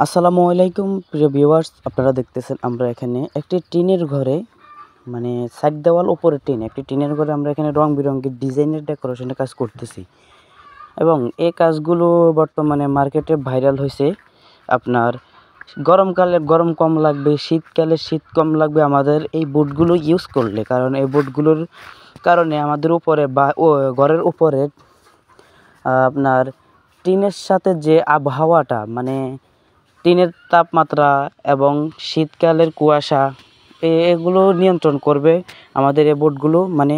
আসসালামু আলাইকুম প্রিয় ভিউয়ার্স, আপনারা দেখতেছেন আমরা এখানে একটি টিনের ঘরে মানে সাইড দেওয়াল উপরে টিন একটি টিনের ঘরে আমরা এখানে রং বেরঙের ডিজাইনের ডেকোরেশনের কাজ করতেছি এবং এই কাজগুলো বর্তমানে মার্কেটে ভাইরাল হয়েছে। আপনার গরমকালে গরম কম লাগবে, শীতকালে শীত কম লাগবে আমাদের এই বুটগুলো ইউজ করলে, কারণ এই বুটগুলোর কারণে আমাদের উপরে বা ঘরের উপরে আপনার টিনের সাথে যে আবহাওয়াটা মানে টিনের তাপমাত্রা এবং শীতকালের কুয়াশা এগুলো নিয়ন্ত্রণ করবে আমাদের এই বোটগুলো। মানে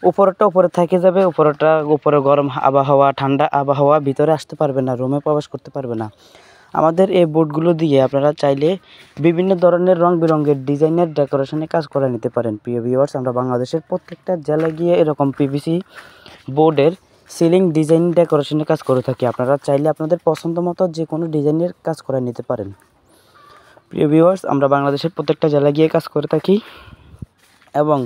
উপরেরটা উপরে থেকে যাবে, উপরে গরম আবহাওয়া ঠান্ডা আবহাওয়া ভিতরে আসতে পারবে না, রুমে প্রবেশ করতে পারবে না। আমাদের এই বোটগুলো দিয়ে আপনারা চাইলে বিভিন্ন ধরনের রং বেরঙের ডিজাইনের ডেকোরেশনে কাজ করে নিতে পারেন। প্রিয় ভিউয়ার্স, আমরা বাংলাদেশের প্রত্যেকটা জেলায় গিয়ে এরকম পিভিসি বোর্ডের সিলিং ডিজাইন ডেকোরেশনের কাজ করে থাকি। আপনারা চাইলে আপনাদের পছন্দ মতো যে কোনো ডিজাইনের কাজ করে নিতে পারেন। প্রিয় ভিউয়ার্স, আমরা বাংলাদেশের প্রত্যেকটা জেলায় গিয়ে কাজ করে থাকি এবং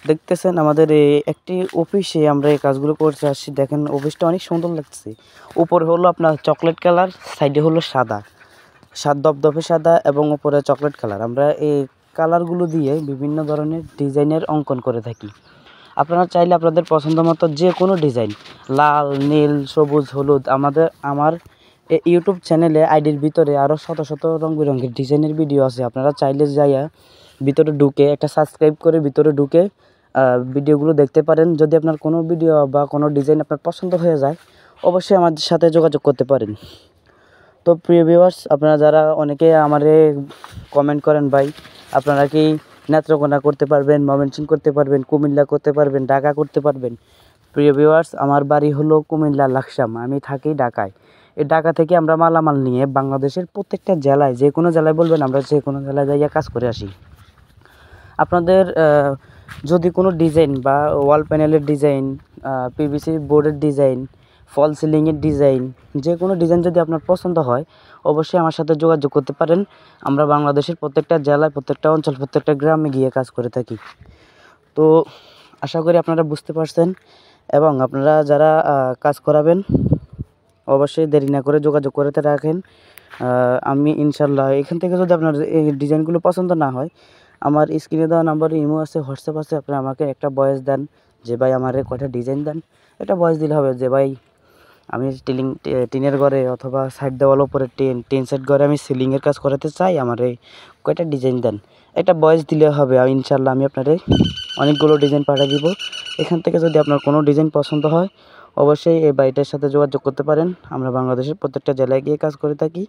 দেখতেছেন আমাদের একটি অফিসে আমরা এই কাজগুলো করতে আসছি। দেখেন অফিসটা অনেক সুন্দর লাগছে। উপরে হলো আপনার চকলেট কালার, সাইডে হলো সাদা দপদপে সাদা এবং উপরে চকলেট কালার। আমরা এই কালারগুলো দিয়ে বিভিন্ন ধরনের ডিজাইনের অঙ্কন করে থাকি। আপনারা চাইলে আপনাদের পছন্দ মতো যে কোনো ডিজাইন, লাল, নীল, সবুজ, হলুদ, আমার ইউটিউব চ্যানেলে আইডির ভিতরে আরও শত শত রং বেরঙের ডিজাইনের ভিডিও আছে। আপনারা চাইলে যাইয়া ভিতরে ঢুকে একটা সাবস্ক্রাইব করে ভিতরে ঢুকে ভিডিওগুলো দেখতে পারেন। যদি আপনার কোনো ভিডিও বা কোনো ডিজাইন আপনার পছন্দ হয়ে যায়, অবশ্যই আমাদের সাথে যোগাযোগ করতে পারেন। তো প্রিয় ভিউয়ার্স, আপনারা যারা অনেকে আমারে কমেন্ট করেন, ভাই আপনারা কি নেত্রকোনা করতে পারবেন, ময়মনসিংহ করতে পারবেন, কুমিল্লা করতে পারবেন, ঢাকা করতে পারবেন? প্রিয় ভিউয়ার্স, আমার বাড়ি হলো কুমিল্লা লাকসাম, আমি থাকি ঢাকায়। এই ঢাকা থেকে আমরা মালামাল নিয়ে বাংলাদেশের প্রত্যেকটা জেলায়, যে কোনো জেলায় বলবেন আমরা যে কোনো জেলায় যাইয়া কাজ করে আসি। আপনাদের যদি কোনো ডিজাইন বা ওয়াল প্যানেলের ডিজাইন, পিভিসি বোর্ডের ডিজাইন, ফল সিলিংয়ের ডিজাইন, যে কোনো ডিজাইন যদি আপনার পছন্দ হয়, অবশ্যই আমার সাথে যোগাযোগ করতে পারেন। আমরা বাংলাদেশের প্রত্যেকটা জেলায়, প্রত্যেকটা অঞ্চল, প্রত্যেকটা গ্রামে গিয়ে কাজ করে থাকি। তো আশা করি আপনারা বুঝতে পারছেন এবং আপনারা যারা কাজ করাবেন অবশ্যই দেরি না করে যোগাযোগ করতে রাখেন। আমি ইনশাল্লাহ এখান থেকে যদি আপনার এই ডিজাইনগুলো পছন্দ না হয়, আমার স্ক্রিনে দেওয়া নাম্বারে ইমো আছে, হোয়াটসঅ্যাপ আছে, আপনারা আমাকে একটা ভয়েস দেন যে ভাই আমারে কয়টা ডিজাইন দেন। একটা ভয়েস দিলে হবে যে ভাই আমি টিনের ঘরে অথবা সাইড দেওয়াল উপরে টিন সেট ঘরে আমি সিলিংয়ের কাজ করাতে চাই, আমারে কয়টা ডিজাইন দেন। একটা ভয়েস দিলে হবে, ইনশাল্লাহ আমি আপনারে অনেকগুলো ডিজাইন পাঠিয়ে দিব। এখান থেকে যদি আপনার কোনো ডিজাইন পছন্দ হয়, অবশ্যই এই বাড়িটার সাথে যোগাযোগ করতে পারেন। আমরা বাংলাদেশের প্রত্যেকটা জেলায় গিয়ে কাজ করে থাকি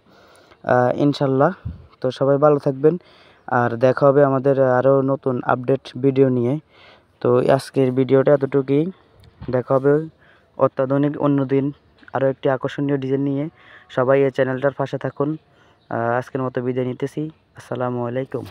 ইনশাল্লাহ। তো সবাই ভালো থাকবেন, আর দেখা হবে আমাদের আরও নতুন আপডেট ভিডিও নিয়ে। তো আজকের ভিডিওটা এতটুকুই, দেখা হবে অত্যাধুনিক অন্য দিন আরও একটি আকর্ষণীয় ডিজাইন নিয়ে। সবাই এই চ্যানেলটার পাশে থাকুন। আজকের মতো বিদায় নিতেছি। আসসালামু আলাইকুম।